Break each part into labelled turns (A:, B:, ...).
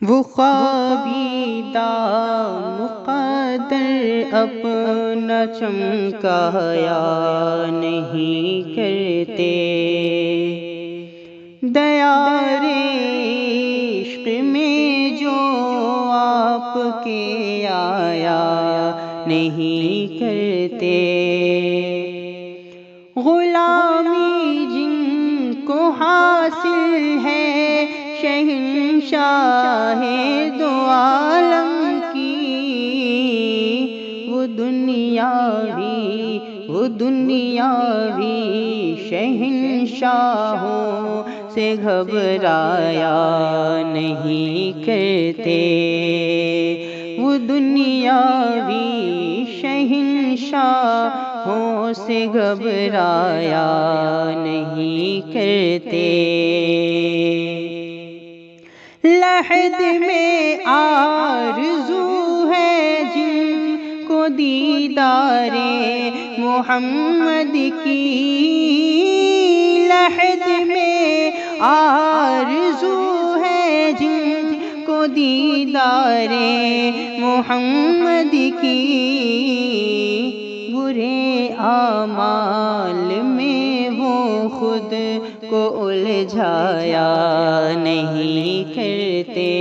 A: وہ خوابیدہ مقدر اپنا چمکایا نہیں کرتے، دیار عشق میں جو آپ کے آیا نہیں کرتے، غلامی جن کو حاصل ہے شہنشاہ دو عالم کی، وہ دنیاوی شہنشاہوں سے گھبرایا نہیں کرتے، وہ دنیاوی شہنشاہوں سے گھبرایا نہیں کرتے، لحد میں آرزو ہے جن کو دیدار محمد کی، لحد میں آرزو ہے جن کو دیدار محمد کی، برے اعمال میں وہ خود کو الجھایا نہیں کرتے،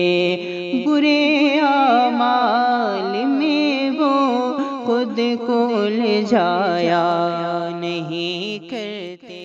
A: برے اعمال میں وہ خود کو الجھایا نہیں کرتے۔